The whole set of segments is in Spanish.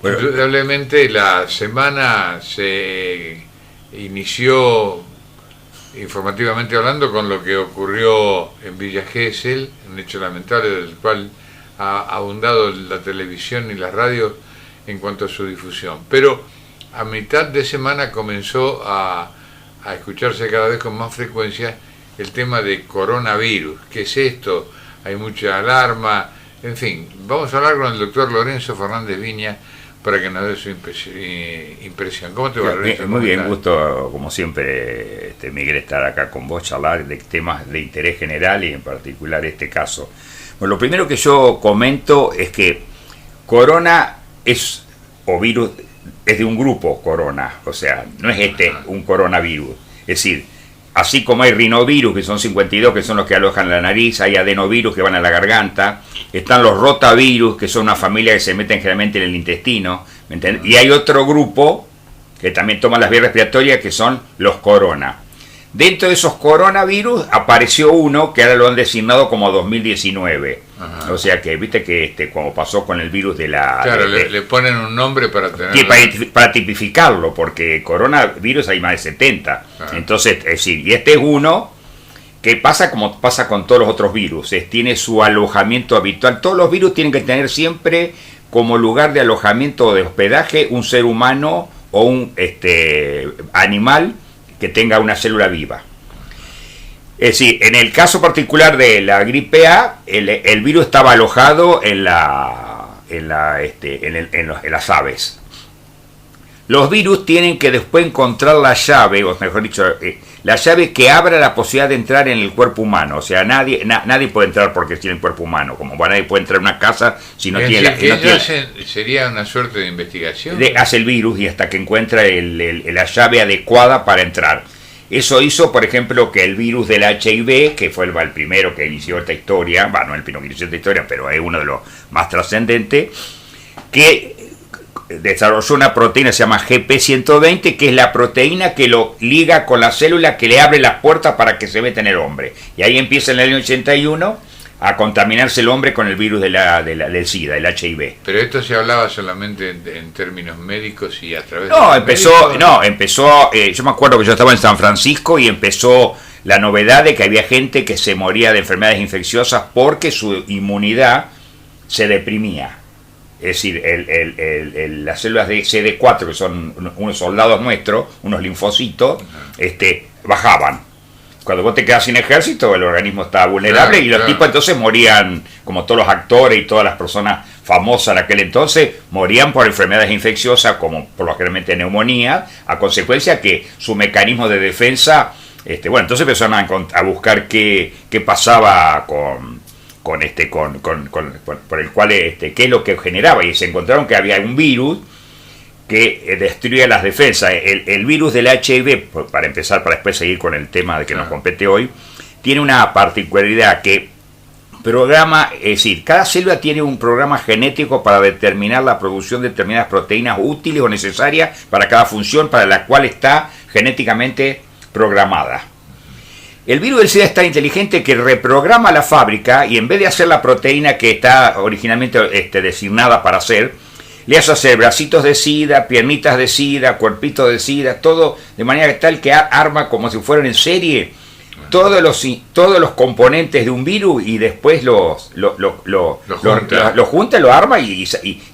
Bueno, indudablemente la semana se inició informativamente hablando con lo que ocurrió en Villa Gesell, un hecho lamentable del cual ha abundado la televisión y las radios en cuanto a su difusión. Pero a mitad de semana comenzó a escucharse cada vez con más frecuencia el tema de coronavirus. ¿Qué es esto? Hay mucha alarma. En fin, vamos a hablar con el doctor Lorenzo Fernández Viña para que nos dé su impresión. ¿Cómo te va, Lorenzo? Muy bien, gusto, como siempre, Miguel, estar acá con vos, charlar de temas de interés general y en particular este caso. Bueno, lo primero que yo comento es que corona es, o virus, es de un grupo corona, o sea, no es un coronavirus. Es decir, así como hay rinovirus, que son 52, que son los que alojan la nariz, hay adenovirus que van a la garganta, están los rotavirus, que son una familia que se meten generalmente en el intestino, ¿me entiendes? Y hay otro grupo que también toma las vías respiratorias, que son los corona. Dentro de esos coronavirus apareció uno que ahora lo han designado como 2019. Ajá. O sea que, viste que como pasó con el virus de la... Claro, le ponen un nombre para tener... Para tipificarlo, porque coronavirus hay más de 70. Ajá. Entonces, es decir, y este es uno que pasa como pasa con todos los otros virus. Tiene su alojamiento habitual. Todos los virus tienen que tener siempre como lugar de alojamiento o de hospedaje un ser humano o un animal que tenga una célula viva. Es decir, en el caso particular de la gripe A, el virus estaba alojado en las aves. Los virus tienen que después encontrar la llave, o mejor dicho, la llave que abra la posibilidad de entrar en el cuerpo humano. O sea, nadie puede entrar porque tiene el cuerpo humano. Como nadie puede entrar en una casa si no tiene sería una suerte de investigación. Hace el virus y hasta que encuentra la llave adecuada para entrar. Eso hizo, por ejemplo, que el virus del HIV, que fue el primero que inició esta historia, no el primero que inició esta historia, pero es uno de los más trascendentes, que desarrolló una proteína que se llama GP120, que es la proteína que lo liga con la célula que le abre las puertas para que se meta en el hombre. Y ahí empieza en el año 81 a contaminarse el hombre con el virus del SIDA, el HIV. Pero esto se hablaba solamente en términos médicos y a través empezó, yo me acuerdo que yo estaba en San Francisco y empezó la novedad de que había gente que se moría de enfermedades infecciosas porque su inmunidad se deprimía. Es decir, las células de CD4, que son unos soldados nuestros, unos linfocitos, bajaban. Cuando vos te quedas sin ejército, el organismo está vulnerable, y los tipos entonces morían, como todos los actores y todas las personas famosas en aquel entonces, morían por enfermedades infecciosas, como por lo generalmente neumonía, a consecuencia que su mecanismo de defensa, entonces empezaron a buscar qué pasaba por el cual, qué es lo que generaba, y se encontraron que había un virus que destruye las defensas. El virus del HIV, para empezar, para después seguir con el tema de que nos compete hoy, tiene una particularidad que programa, es decir, cada célula tiene un programa genético para determinar la producción de determinadas proteínas útiles o necesarias para cada función para la cual está genéticamente programada. El virus del SIDA es tan inteligente que reprograma la fábrica y en vez de hacer la proteína que está originalmente designada para hacer, le hace hacer bracitos de SIDA, piernitas de SIDA, cuerpitos de SIDA, todo de manera tal que arma como si fueran en serie todos los componentes de un virus y después lo junta, lo arma y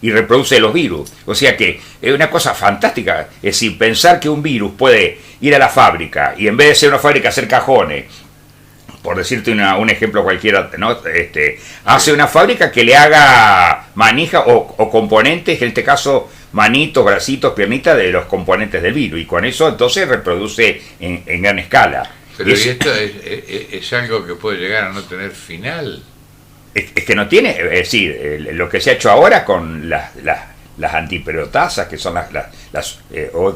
reproduce los virus. O sea que es una cosa fantástica. Es decir, pensar que un virus puede ir a la fábrica y en vez de ser una fábrica hacer cajones, por decirte un ejemplo cualquiera, ¿no? Hace una fábrica que le haga manija o componentes, en este caso manitos, bracitos, piernitas de los componentes del virus, y con eso entonces reproduce en gran escala. Pero ¿y esto es algo que puede llegar a no tener final? Es que no tiene, es decir, lo que se ha hecho ahora con las antiperotasas, que son las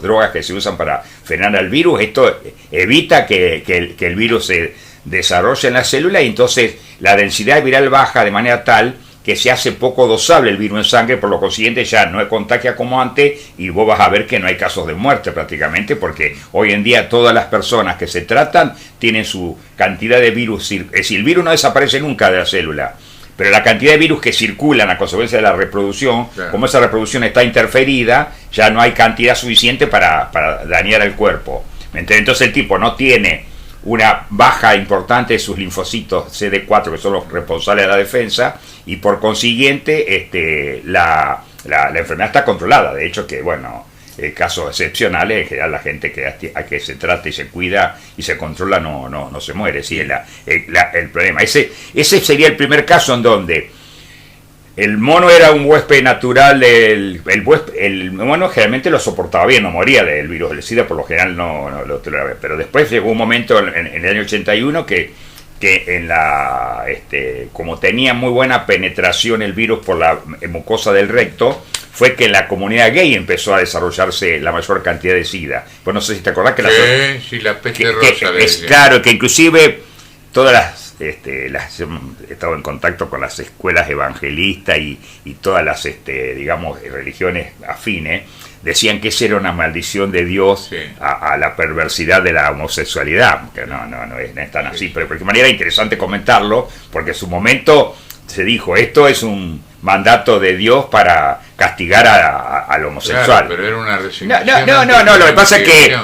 drogas que se usan para frenar al virus, esto evita que el virus se desarrolla en la célula y entonces la densidad viral baja de manera tal que se hace poco dosable el virus en sangre, por lo consiguiente ya no contagia como antes y vos vas a ver que no hay casos de muerte prácticamente, porque hoy en día todas las personas que se tratan tienen su cantidad de virus, es decir, el virus no desaparece nunca de la célula, pero la cantidad de virus que circulan a consecuencia de la reproducción, Claro. como esa reproducción está interferida, ya no hay cantidad suficiente para dañar al cuerpo. ¿Me entiendes? Entonces el tipo no tiene una baja importante de sus linfocitos CD4, que son los responsables de la defensa, y por consiguiente la enfermedad está controlada. De hecho, que bueno, casos excepcionales, en general la gente a que se trata y se cuida y se controla no se muere. Sí, el problema. Ese sería el primer caso en donde el mono era un huésped natural el mono generalmente lo soportaba bien, no moría del virus del SIDA, por lo general no lo toleraba. Pero después llegó un momento en el año 81 que como tenía muy buena penetración el virus por la mucosa del recto, fue que en la comunidad gay empezó a desarrollarse la mayor cantidad de SIDA. Pues no sé si te acordás que la peste rosa. Claro, que inclusive todas las he estado en contacto con las escuelas evangelistas y todas las digamos religiones afines, decían que esa era una maldición de Dios, sí, a la perversidad de la homosexualidad, que no es tan así, pero de manera interesante comentarlo, porque en su momento se dijo, esto es un mandato de Dios para castigar al homosexual. Claro, pero era una resignación. No, lo que pasa es que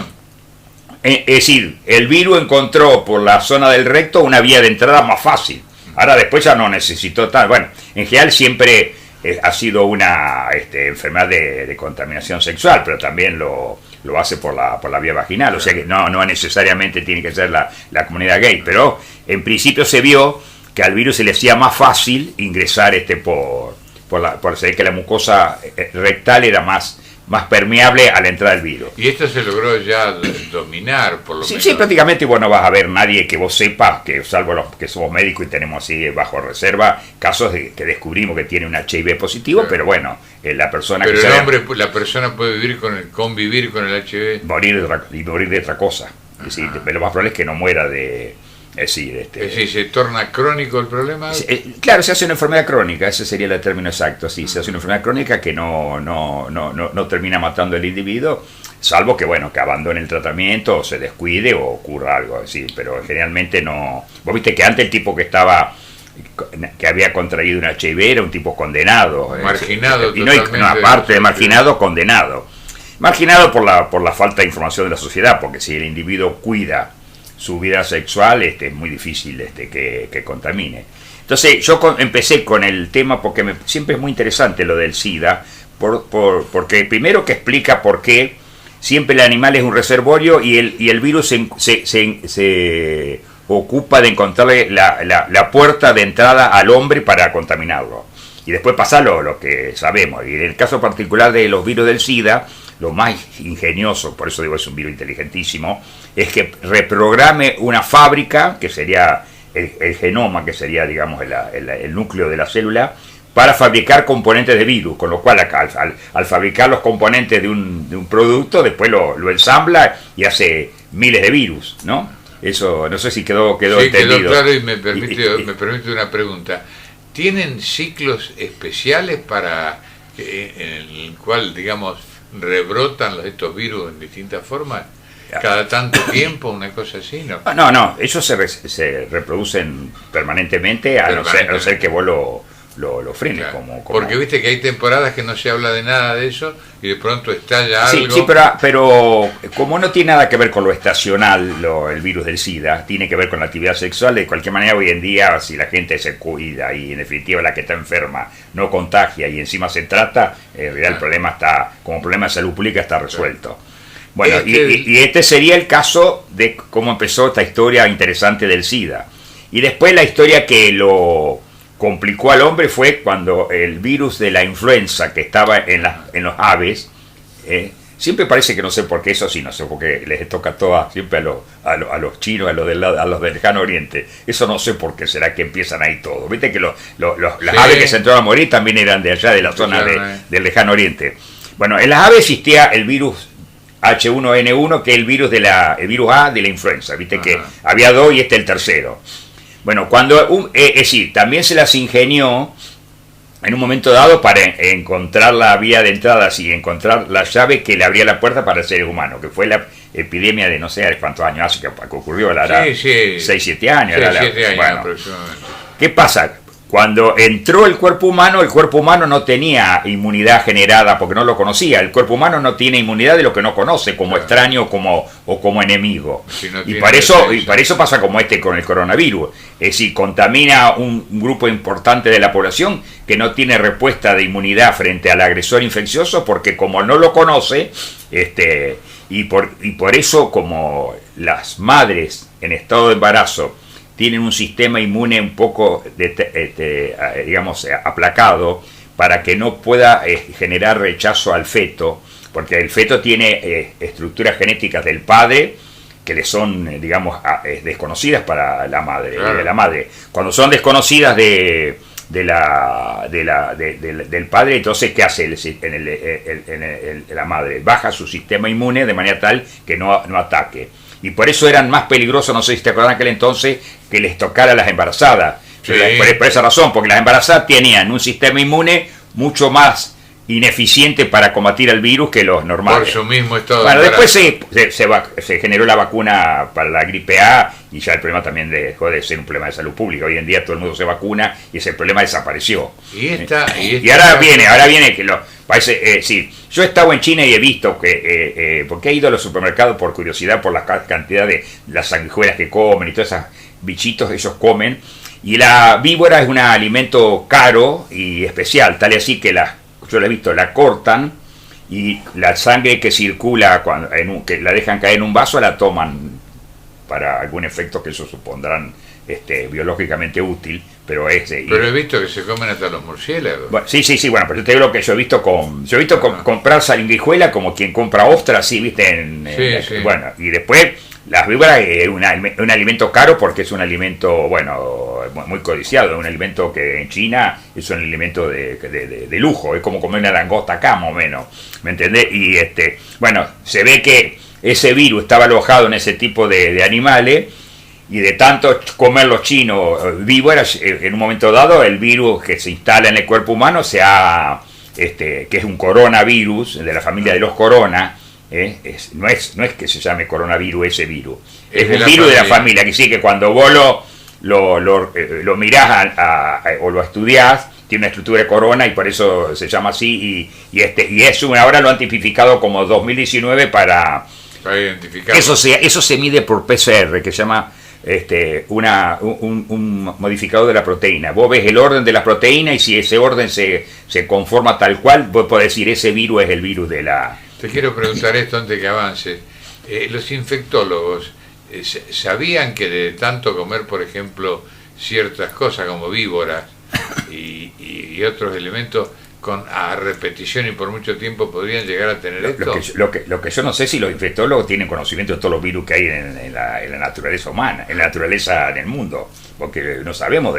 es decir, el virus encontró por la zona del recto una vía de entrada más fácil. Ahora después ya no necesitó tal. Bueno, en general siempre ha sido una enfermedad de contaminación sexual, pero también lo hace por la vía vaginal. O sea que no necesariamente tiene que ser la comunidad gay, pero en principio se vio que al virus se le hacía más fácil ingresar por ser que la mucosa rectal era más permeable a la entrada del virus. Y esto se logró ya dominar, por lo menos. Sí, prácticamente vos no vas a ver nadie que vos sepas, que salvo los que somos médicos y tenemos así bajo reserva, casos de que descubrimos que tiene un HIV positivo, claro. Pero bueno, la persona pero que la persona puede convivir con el HIV. Morir de otra cosa. Es decir, lo más probable es que no muera de... Es decir, ¿se torna crónico el problema? Claro, se hace una enfermedad crónica, ese sería el término exacto. Sí, se hace una enfermedad crónica que no termina matando al individuo, salvo que que abandone el tratamiento o se descuide o ocurra algo así, pero generalmente no. Vos viste que antes el tipo que había contraído un HIV era un tipo condenado, marginado, y aparte de marginado, condenado. Marginado por la falta de información de la sociedad, porque si el individuo cuida su vida sexual, es muy difícil que contamine. Entonces yo empecé con el tema porque siempre es muy interesante lo del SIDA, porque primero que explica por qué siempre el animal es un reservorio y el virus se ocupa de encontrarle la puerta de entrada al hombre para contaminarlo. Y después pasa lo que sabemos. Y en el caso particular de los virus del SIDA, lo más ingenioso, por eso digo es un virus inteligentísimo, es que reprograme una fábrica, que sería el genoma, que sería, digamos, el núcleo de la célula, para fabricar componentes de virus, con lo cual al fabricar los componentes de un producto, después lo ensambla y hace miles de virus, ¿no? Eso, no sé si quedó sí, entendido. Quedó claro y me permite una pregunta. ¿Tienen ciclos especiales en el cual, digamos, rebrotan estos virus en distintas formas? ¿Cada tanto tiempo, una cosa así? No, ellos se reproducen permanentemente, a no ser que vos lo frenes. Claro. Como porque viste que hay temporadas que no se habla de nada de eso y de pronto estalla algo. Sí, pero como no tiene nada que ver con lo estacional, el virus del SIDA, tiene que ver con la actividad sexual. De cualquier manera, hoy en día, si la gente se cuida y en definitiva la que está enferma no contagia y encima se trata, en realidad el problema como problema de salud pública está resuelto. Claro. Bueno, y este sería el caso de cómo empezó esta historia interesante del SIDA. Y después la historia que lo complicó al hombre fue cuando el virus de la influenza que estaba en los aves, siempre parece que no sé por qué, eso sí, no sé por qué les toca siempre a los chinos, a los del lejano oriente. Eso no sé por qué será que empiezan ahí todos. Viste que las aves que se entraron a morir también eran de allá, de la zona del lejano oriente. Bueno, en las aves existía el virus H1N1, que es el virus A de la influenza. Viste que había dos y el tercero. Bueno, es decir, también se las ingenió en un momento dado para encontrar la vía de entrada y encontrar la llave que le abría la puerta para el ser humano, que fue la epidemia de no sé cuántos años hace que ocurrió, 6-7 años. 6-7 años bueno, aproximadamente. ¿Qué pasa? Cuando entró el cuerpo humano no tenía inmunidad generada porque no lo conocía. El cuerpo humano no tiene inmunidad de lo que no conoce, como extraño o como enemigo. Si no y para eso pasa como con el coronavirus. Es decir, contamina un grupo importante de la población que no tiene respuesta de inmunidad frente al agresor infeccioso porque como no lo conoce, y por eso como las madres en estado de embarazo tienen un sistema inmune un poco, digamos, aplacado para que no pueda generar rechazo al feto, porque el feto tiene estructuras genéticas del padre que le son, digamos, desconocidas para la madre. Claro. De la madre. Cuando son desconocidas del padre, entonces ¿qué hace la madre? Baja su sistema inmune de manera tal que no ataque. Y por eso eran más peligrosos, no sé si te acuerdan aquel entonces, que les tocara a las embarazadas. Sí. Por esa razón, porque las embarazadas tenían un sistema inmune mucho más ineficiente para combatir el virus que los normales. Por su mismo estado bueno, de después se generó la vacuna para la gripe A y ya el problema también dejó de ser un problema de salud pública. Hoy en día todo el mundo se vacuna y ese problema desapareció. Y ahora viene que parece, sí, yo he estado en China y he visto que, porque he ido a los supermercados por curiosidad, por la cantidad de las sanguijuelas que comen y todos esos bichitos que ellos comen, y la víbora es un alimento caro y especial, tal y así que yo la he visto, la cortan y la sangre que circula, que la dejan caer en un vaso, la toman para algún efecto que ellos supondrán biológicamente útil, pero Pero he visto que se comen hasta los murciélagos. Bueno, sí, bueno, pero yo te digo lo que yo he visto comprar sanguijuela como quien compra ostras, sí, viste, Sí. Bueno, y después las víboras es un alimento caro porque es un alimento, bueno, muy codiciado, es un alimento que en China es un alimento de lujo, es como comer una langosta acá, más o menos, ¿me entendés? Y bueno, se ve que ese virus estaba alojado en ese tipo de animales. Y de tanto comer los chinos víboras, en un momento dado el virus que se instala en el cuerpo humano que es un coronavirus de la familia de los corona, no es que se llame coronavirus ese virus, es un virus de la familia, que sí, que cuando vos lo mirás o lo estudiás, tiene una estructura de corona y por eso se llama así, ahora lo han tipificado como 2019 para identificar. Eso se mide por PCR, que se llama un modificador de la proteína. Vos ves el orden de las proteínas y si ese orden se conforma tal cual, vos podés decir ese virus es el virus de la... Te quiero preguntar esto antes que avances. Los infectólogos sabían que de tanto comer, por ejemplo, ciertas cosas como víboras y otros elementos a repetición y por mucho tiempo podrían llegar a tener esto. Lo que yo no sé si los infectólogos tienen conocimiento de todos los virus que hay en la naturaleza humana, en la naturaleza del mundo, porque no sabemos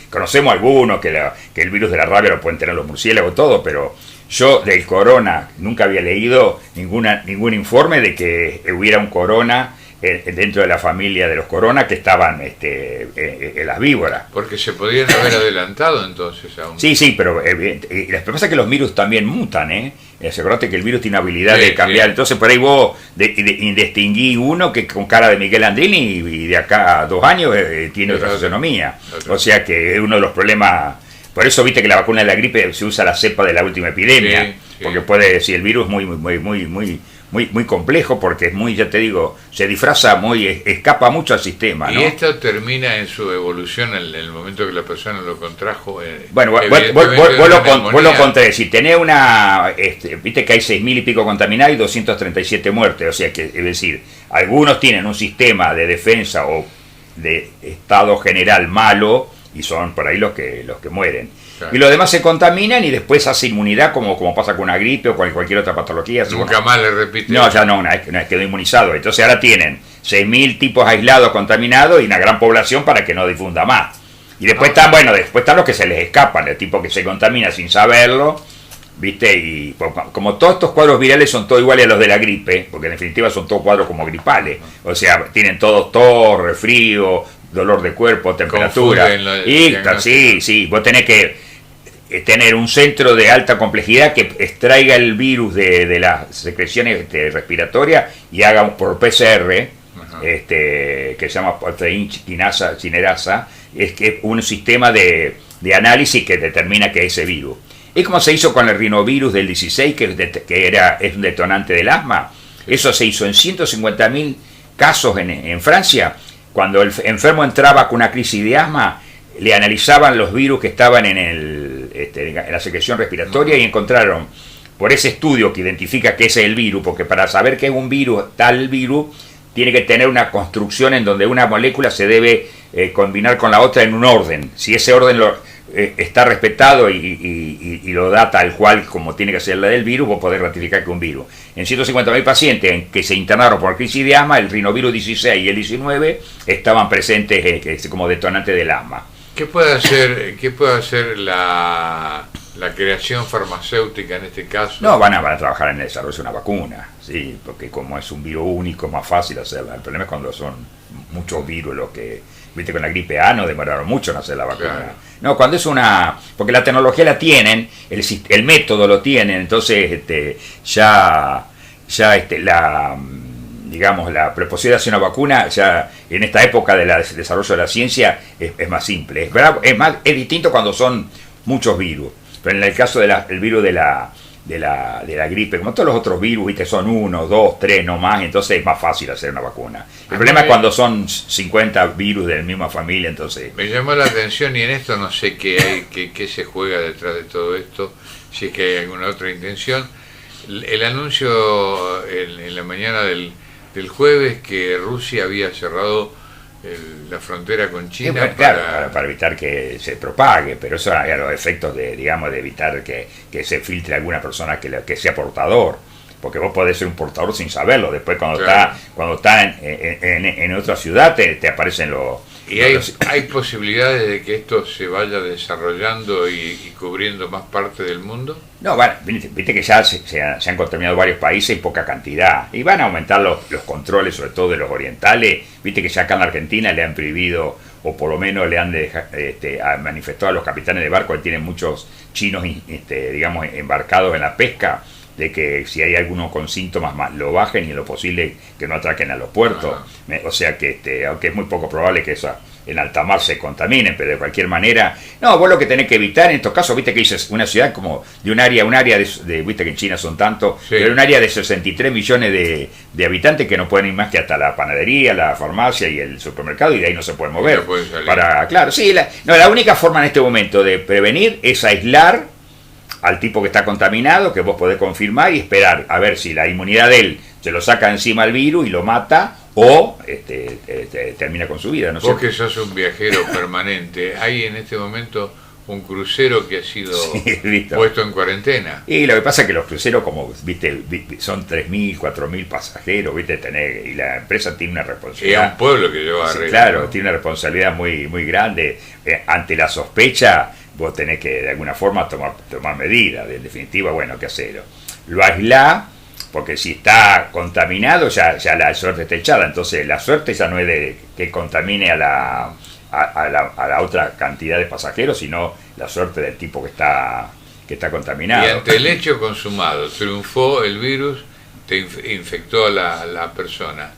conocemos algunos que el virus de la rabia lo pueden tener los murciélagos, todo, pero yo del corona nunca había leído ningún informe de que hubiera un corona dentro de la familia de los corona que estaban en las víboras. Porque se podrían haber adelantado entonces aún. Sí, pero lo que pasa es que los virus también mutan, Asegurate que el virus tiene habilidad de cambiar. Sí. Entonces por ahí vos distinguí uno que con cara de Miguel Andrini y de acá a 2 años tiene otra fisonomía. O sea que es uno de los problemas. Por eso viste que la vacuna de la gripe se usa la cepa de la última epidemia, sí. Porque puede decir el virus es muy complejo porque es ya te digo, se disfraza escapa mucho al sistema, ¿no? Y esto termina en su evolución en el momento que la persona lo contrajo. Bueno, vos lo conté, si tenés viste que hay 6.000 y pico contaminados y 237 muertes, o sea que, es decir, algunos tienen un sistema de defensa o de estado general malo y son por ahí los que mueren. Claro. Y los demás se contaminan y después hace inmunidad como pasa con una gripe o con cualquier otra patología. Nunca más le repite. No, ya no, una vez quedó inmunizado. Entonces ahora tienen 6.000 tipos aislados contaminados y una gran población para que no difunda más. Y después están los que se les escapan, el tipo que se contamina sin saberlo, ¿viste? Y como todos estos cuadros virales son todos iguales a los de la gripe, porque en definitiva son todos cuadros como gripales. O sea, tienen todos tos, resfrío, dolor de cuerpo, temperatura. Sí, vos tenés que tener un centro de alta complejidad que extraiga el virus de las secreciones respiratorias y haga por PCR, que se llama proteína chinerasa, es que un sistema de de análisis que determina que es ese virus. Es como se hizo con el rinovirus del 16, es un detonante del asma. Eso se hizo en 150.000 casos en Francia. Cuando el enfermo entraba con una crisis de asma, le analizaban los virus que estaban en la secreción respiratoria y encontraron, por ese estudio que identifica que ese es el virus, porque para saber que es un virus, tal virus, tiene que tener una construcción en donde una molécula se debe combinar con la otra en un orden. Si ese orden está respetado y lo da tal cual como tiene que ser la del virus, vos podés ratificar que es un virus. En 150.000 pacientes que se internaron por crisis de asma, el rinovirus 16 y el 19 estaban presentes como detonantes del asma. ¿Qué puede hacer la creación farmacéutica en este caso? No, van a trabajar en el desarrollo de una vacuna, sí, porque como es un virus único es más fácil hacerla. El problema es cuando son muchos virus los que, viste, con la gripe A no demoraron mucho en hacer la vacuna. Claro. No, cuando es porque la tecnología la tienen, el método lo tienen, entonces digamos, la posibilidad de hacer una vacuna ya en esta época del desarrollo de la ciencia es más simple. Es distinto cuando son muchos virus. Pero en el caso del virus de la gripe, como todos los otros virus, ¿viste? Son 1, 2, 3, no más, entonces es más fácil hacer una vacuna. El problema es cuando son 50 virus de la misma familia, entonces... Me llamó la atención, y en esto no sé qué se juega detrás de todo esto, si es que hay alguna otra intención. El anuncio en la mañana del jueves que Rusia había cerrado la frontera con China, bueno, claro, para evitar que se propague, pero eso era los efectos de evitar que se filtre alguna persona que sea portador, porque vos podés ser un portador sin saberlo. Después cuando está en otra ciudad te aparecen los... ¿Y hay posibilidades de que esto se vaya desarrollando y cubriendo más parte del mundo? No, bueno, viste que ya se han contaminado varios países y poca cantidad. Y van a aumentar los controles, sobre todo de los orientales. Viste que ya acá en la Argentina le han prohibido, o por lo menos le han manifestado a los capitanes de barco que tienen muchos chinos, digamos, embarcados en la pesca, de que si hay alguno con síntomas más lo bajen y en lo posible que no atraquen a los puertos. O sea que aunque es muy poco probable que eso en alta mar se contaminen, pero de cualquier manera, no, vos lo que tenés que evitar en estos casos, viste que dices una ciudad como de un área viste que en China son tantos, sí, pero un área de 63 millones de habitantes que no pueden ir más que hasta la panadería, la farmacia y el supermercado, y de ahí no se pueden mover. Claro, sí, la única forma en este momento de prevenir es aislar al tipo que está contaminado, que vos podés confirmar y esperar a ver si la inmunidad de él se lo saca encima el virus y lo mata, o termina con su vida. No sé. Vos que sos un viajero permanente, hay en este momento un crucero que ha sido puesto en cuarentena. Y lo que pasa es que los cruceros, como viste son 3.000, 4.000 pasajeros, viste, y la empresa tiene una responsabilidad. Y es un pueblo que lleva arreglo. Claro, ¿no? Tiene una responsabilidad muy, muy grande. Ante la sospecha, vos tenés que de alguna forma tomar medidas. En definitiva, bueno, ¿qué hacerlo? Lo aislá, porque si está contaminado ya la suerte está echada. Entonces la suerte ya no es de que contamine a la otra cantidad de pasajeros, sino la suerte del tipo que está contaminado. Y ante el hecho consumado, triunfó el virus, te infectó a la persona.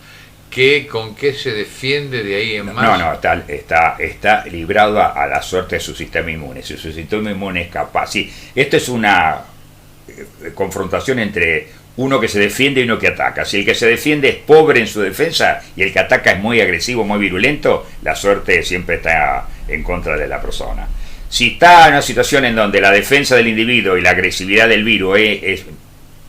¿Con qué se defiende de ahí en más? No, está librado a la suerte de su sistema inmune. Si su sistema inmune es capaz... Sí, esto es una confrontación entre uno que se defiende y uno que ataca. Si el que se defiende es pobre en su defensa y el que ataca es muy agresivo, muy virulento, la suerte siempre está en contra de la persona. Si está en una situación en donde la defensa del individuo y la agresividad del virus es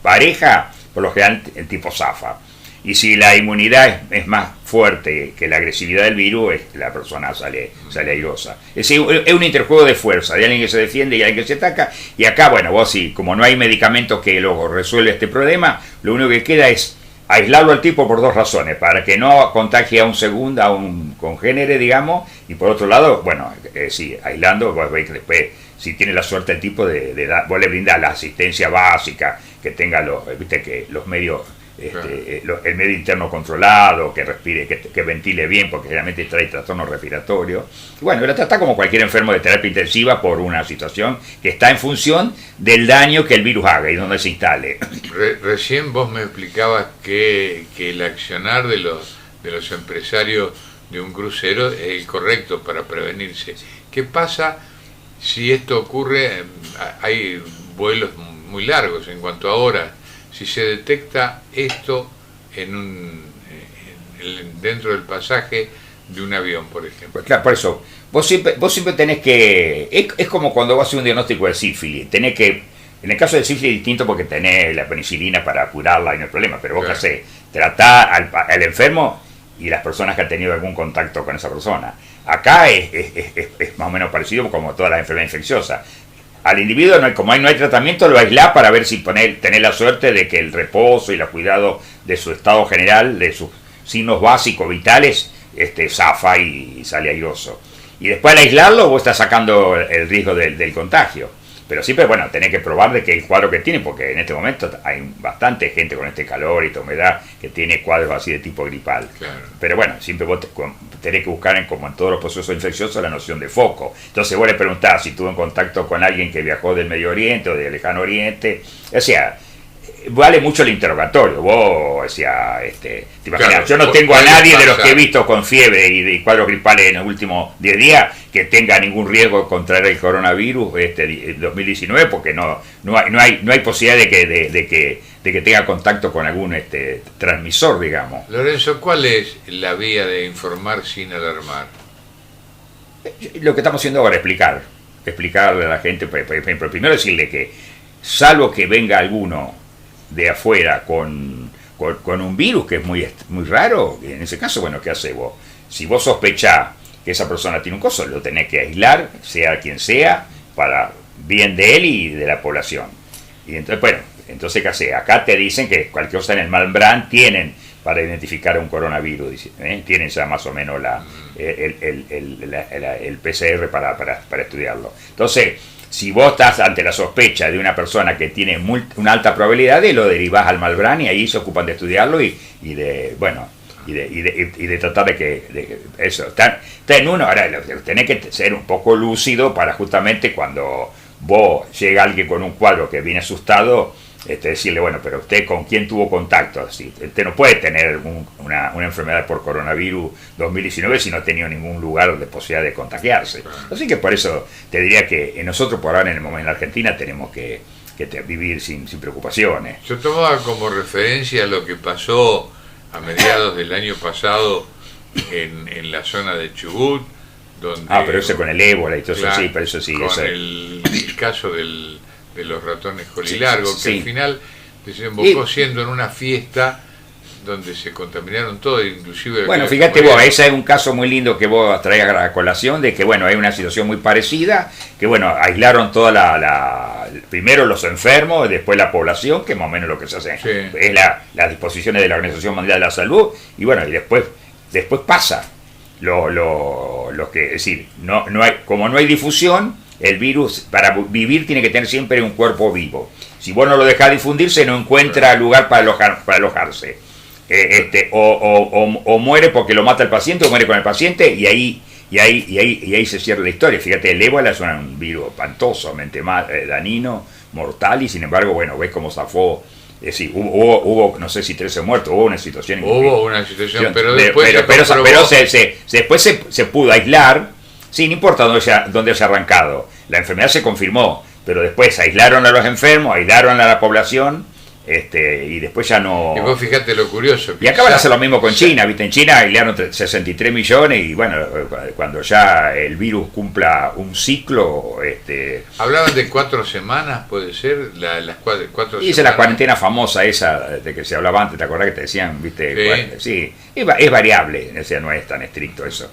pareja, por lo general el tipo zafa. Y si la inmunidad es más fuerte que la agresividad del virus, la persona sale airosa. Es decir, es un interjuego de fuerza, de alguien que se defiende y alguien que se ataca. Y acá, bueno, vos sí, como no hay medicamentos que lo resuelva este problema, lo único que queda es aislarlo al tipo por dos razones: para que no contagie a un congénere, digamos, y por otro lado, bueno, sí, aislando, vos veis que después, si tiene la suerte el tipo vos le brindás la asistencia básica, que tenga los medios... el medio interno controlado, que respire, que ventile bien, porque generalmente trae trastorno respiratorio. Bueno, lo trata como cualquier enfermo de terapia intensiva por una situación que está en función del daño que el virus haga y donde se instale. Recién vos me explicabas que el accionar de los empresarios de un crucero es el correcto para prevenirse. ¿Qué pasa si esto ocurre, hay vuelos muy largos en cuanto a horas. Si se detecta esto dentro del pasaje de un avión, por ejemplo. Pues claro, por eso, vos siempre tenés que... Es como cuando vas a hacer un diagnóstico de sífilis. Tenés que... En el caso de sífilis es distinto porque tenés la penicilina para curarla y no hay problema. Pero vos Claro. qué hacés, tratás al enfermo y las personas que han tenido algún contacto con esa persona. Acá es más o menos parecido como todas las enfermedades infecciosas. Al individuo, no hay tratamiento, lo aislás para ver si tenés la suerte de que el reposo y el cuidado de su estado general, de sus signos básicos, vitales, zafa y sale airoso. Y después al aislarlo vos estás sacando el riesgo del contagio. Pero siempre, bueno, tenés que probar de que el cuadro que tiene, porque en este momento hay bastante gente con este calor y esta humedad que tiene cuadros así de tipo gripal. Claro. Pero bueno, siempre vos tenés que buscar, como en todos los procesos infecciosos, la noción de foco. Entonces vos le preguntás si tuvo en contacto con alguien que viajó del Medio Oriente o del Lejano Oriente. O sea, vale mucho el interrogatorio. Vos, o sea, te imaginas, Claro, yo no tengo a nadie de los pasa. que he visto con fiebre y de cuadros gripales en los últimos 10 días que tenga ningún riesgo de contraer el coronavirus 2019, porque no hay posibilidad de que tenga contacto con algún transmisor, digamos. Lorenzo, ¿cuál es la vía de informar sin alarmar? Lo que estamos haciendo ahora es explicarle a la gente, por ejemplo, primero decirle que, salvo que venga alguno de afuera con un virus que es muy raro, en ese caso, bueno, ¿qué hace vos? Si vos sospechás que esa persona tiene un coso, lo tenés que aislar, sea quien sea, para bien de él y de la población. Y entonces, bueno, entonces, ¿qué hace? Acá te dicen que cualquier cosa en el Malbrán tienen para identificar un coronavirus, tienen ya más o menos el PCR para estudiarlo. Entonces, si vos estás ante la sospecha de una persona que tiene una alta probabilidad, lo derivás al Malbrán y ahí se ocupan de estudiarlo y de tratar de que eso está en uno. Ahora tenés que ser un poco lúcido para justamente cuando vos llega alguien con un cuadro que viene asustado, decirle, bueno, pero usted con quién tuvo contacto. Así, usted no puede tener una enfermedad por coronavirus 2019 si no ha tenido ningún lugar de posibilidad de contagiarse. Así que por eso te diría que nosotros por ahora en el momento en la Argentina tenemos que vivir sin preocupaciones. Yo tomaba como referencia lo que pasó a mediados del año pasado en la zona de Chubut, donde... pero ese con el ébola y todo eso, claro, sí, pero eso sí. con eso el caso de los ratones colilargos, sí, que sí. al final desembocó siendo en una fiesta donde se contaminaron todo, inclusive... Bueno, fíjate vos, ese es un caso muy lindo que vos traes a la colación, de que, bueno, hay una situación muy parecida, que, bueno, aislaron toda primero los enfermos, después la población, que más o menos lo que se hace es las disposiciones de la Organización Mundial de la Salud, y bueno, y después pasa lo que, es decir, como no hay difusión, el virus para vivir tiene que tener siempre un cuerpo vivo. Si vos no lo dejás difundirse, no encuentra lugar para alojarse. O muere porque lo mata el paciente, o muere con el paciente, y ahí se cierra la historia. Fíjate, el ébola es un virus espantosamente dañino, mortal, y sin embargo, bueno, ves cómo zafó. Es decir, hubo no sé si 13 muertos, hubo una situación. Pero después después se pudo aislar, sí, no importa dónde se ha arrancado. La enfermedad se confirmó, pero después aislaron a los enfermos, aislaron a la población, y después ya no... Y vos fíjate lo curioso. Y acá van a hacer lo mismo con China, ¿viste? En China aislaron 63 millones y bueno, cuando ya el virus cumpla un ciclo... Hablaban de 4 semanas, puede ser, las 4 semanas. Dice la cuarentena famosa esa de que se hablaba antes, ¿te acordás que te decían, viste? Sí, es variable, o sea, no es tan estricto eso.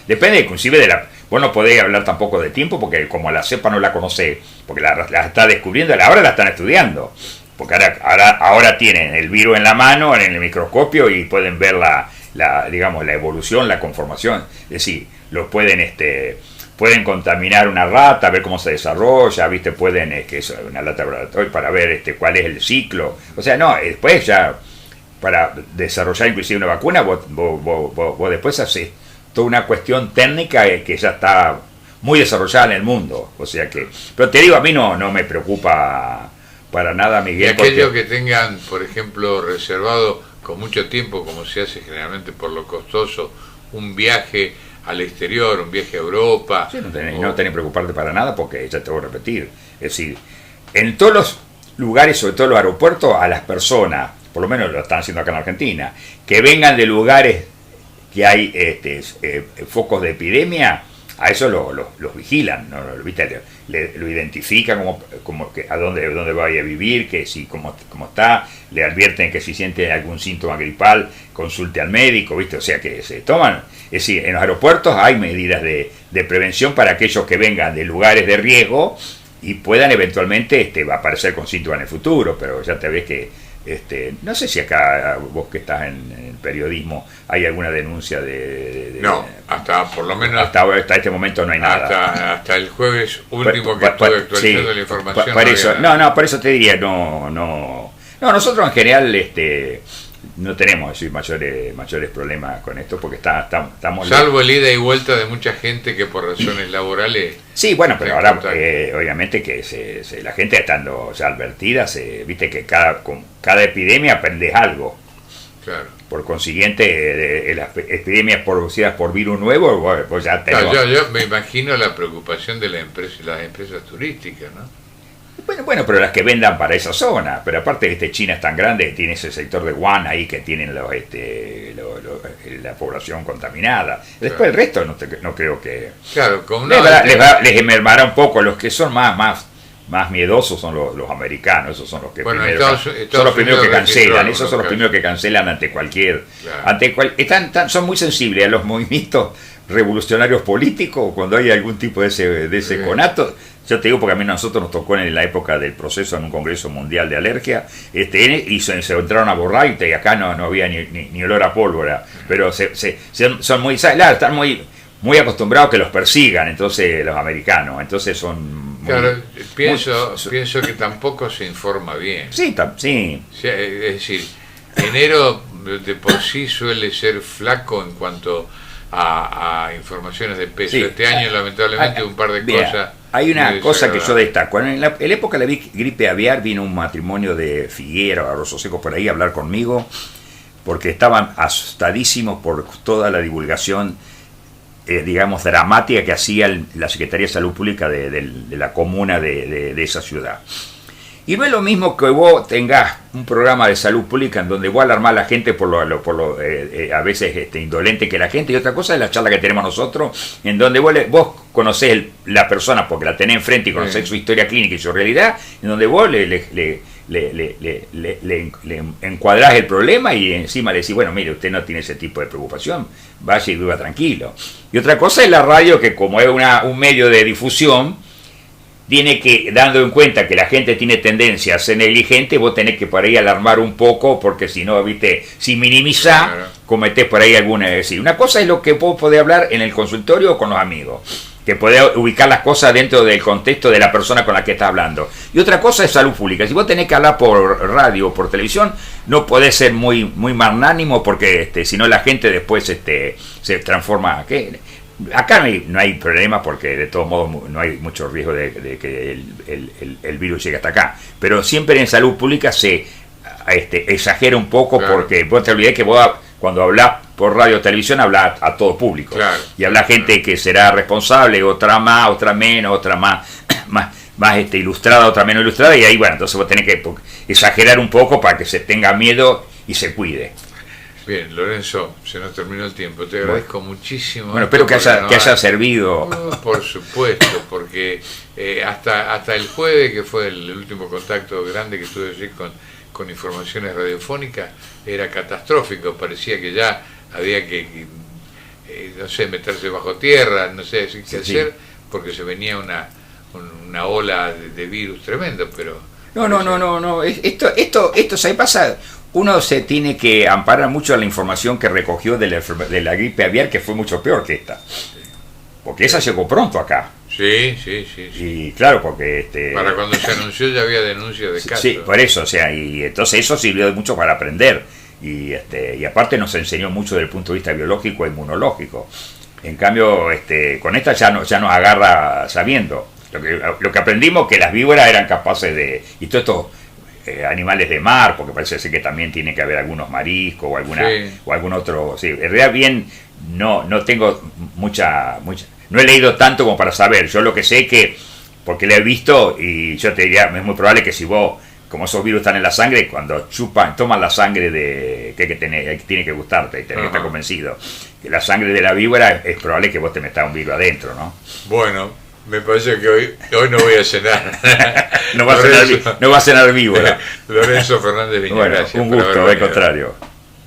Depende inclusive de la... Vos no podés hablar tampoco de tiempo porque como la cepa no la conocés, porque la está descubriendo, ahora la están estudiando. Porque ahora tienen el virus en la mano, en el microscopio, y pueden ver digamos, la evolución, la conformación. Es decir, pueden contaminar una rata, ver cómo se desarrolla, ¿viste? Pueden, que es una lata de laboratorio, para ver cuál es el ciclo. O sea, no, después ya, para desarrollar inclusive una vacuna, vos después haces toda una cuestión técnica que ya está muy desarrollada en el mundo. O sea que, pero te digo, a mí no me preocupa para nada, Miguel. Y aquellos que tengan, por ejemplo, reservado con mucho tiempo, como se hace generalmente por lo costoso, un viaje al exterior, un viaje a Europa. Sí, no tenés que preocuparte para nada porque ya te voy a repetir. Es decir, en todos los lugares, sobre todo los aeropuertos, a las personas, por lo menos lo están haciendo acá en Argentina, que vengan de lugares que hay focos de epidemia, a eso los vigilan, ¿no? ¿Viste? Lo identifican como que a dónde vaya a vivir, que si cómo está, le advierten que si siente algún síntoma gripal, consulte al médico, ¿viste? O sea que se toman, es decir, en los aeropuertos hay medidas de prevención para aquellos que vengan de lugares de riesgo y puedan eventualmente aparecer con síntomas en el futuro, pero ya te ves que no sé si acá vos que estás en el periodismo hay alguna denuncia de no, hasta por lo menos hasta este momento no hay nada. Hasta el jueves último que estuve actualizando la información. Por eso te diría, no, nosotros en general no tenemos mayores problemas con esto porque estamos salvo el ida y vuelta de mucha gente que por razones laborales. Sí, bueno, pero ahora obviamente que la gente estando ya advertida, viste que con cada epidemia aprendes algo. Claro. Por consiguiente, las epidemias producidas por virus nuevo, pues ya tenemos. Claro, yo me imagino la preocupación de las empresas turísticas, ¿no? Bueno, pero las que vendan para esa zona. Pero aparte China es tan grande que tiene ese sector de Wuhan ahí que tienen la población contaminada. Después el resto no creo que. Claro, como les mermará un poco. Los que son más miedosos son los americanos. Esos son los que primeros que cancelan. Esos son los primeros que cancelan ante cualquier. Claro. Son muy sensibles a los movimientos revolucionarios políticos cuando hay algún tipo de ese conato. Yo te digo porque a nosotros nos tocó en la época del proceso en un congreso mundial de alergia, y se entraron a borrar y acá no había ni olor a pólvora, pero son muy, claro, están muy acostumbrados que los persigan, entonces los americanos, entonces son claro, pienso que tampoco se informa bien. Sí. Es decir, enero de por sí suele ser flaco en cuanto a informaciones de peso. Sí. Este año lamentablemente un par de cosas. Hay una cosa que yo destaco. En la época de la gripe aviar vino un matrimonio de Figueroa, Rosso Seco, por ahí a hablar conmigo, porque estaban asustadísimos por toda la divulgación, digamos, dramática que hacía la Secretaría de Salud Pública de la comuna de esa ciudad. Y no es lo mismo que vos tengas un programa de salud pública en donde vos alarmás a la gente por lo a veces indolente que la gente, y otra cosa es la charla que tenemos nosotros, en donde vos conocés la persona porque la tenés enfrente y conocés su historia clínica y su realidad, en donde vos le encuadrás el problema y encima le decís, bueno, mire, usted no tiene ese tipo de preocupación, vaya y viva tranquilo. Y otra cosa es la radio, que como es un medio de difusión, tiene que, dando en cuenta que la gente tiene tendencia a ser negligente, vos tenés que por ahí alarmar un poco, porque si no, viste, si minimizás, claro, cometés por ahí alguna. Decir, una cosa es lo que vos podés hablar en el consultorio o con los amigos, que podés ubicar las cosas dentro del contexto de la persona con la que estás hablando. Y otra cosa es salud pública. Si vos tenés que hablar por radio o por televisión, no podés ser muy magnánimo, porque si no la gente después se transforma. ¿Qué? Acá no hay problema porque de todos modos no hay mucho riesgo de que el virus llegue hasta acá, pero siempre en salud pública se exagera un poco, claro, porque vos te olvidás que vos cuando hablás por radio o televisión hablás a todo público, claro, y hablás gente que será responsable, otra más, otra menos, otra más ilustrada, otra menos ilustrada, y ahí bueno, entonces vos tenés que exagerar un poco para que se tenga miedo y se cuide. Bien, Lorenzo, se nos terminó el tiempo. Te agradezco muchísimo. Bueno, espero que haya servido. Por supuesto, porque hasta el jueves, que fue el último contacto grande que tuve allí con informaciones radiofónicas, era catastrófico. Parecía que ya había que no sé, meterse bajo tierra, no sé qué hacer, porque se venía una ola de virus tremendo, pero... No. Esto se pasa... Uno se tiene que amparar mucho a la información que recogió de la gripe aviar, que fue mucho peor que esta. Porque esa llegó pronto acá. Sí. Y claro, porque... Para cuando se anunció ya había denuncias de casos. Sí, por eso, o sea, y entonces eso sirvió mucho para aprender. Y aparte nos enseñó mucho desde el punto de vista biológico e inmunológico. En cambio, con esta ya nos agarra sabiendo. Lo que aprendimos que las víboras eran capaces de... Y todo esto... animales de mar, porque parece ser que también tiene que haber algunos mariscos o Sí. o algún otro. Sí, en realidad bien, no tengo mucha, no he leído tanto como para saber. Yo lo que sé que, porque lo he visto, y yo te diría, es muy probable que si vos, como esos virus están en la sangre, cuando toman la sangre tiene que gustarte y tenés que estar Ajá. convencido. Que la sangre de la víbora es probable que vos te metas un virus adentro, ¿no? Bueno, me parece que hoy no voy a cenar. No va a cenar víbora. Lorenzo Fernández Viña, Bueno, gracias un por gusto, haber al venido. contrario.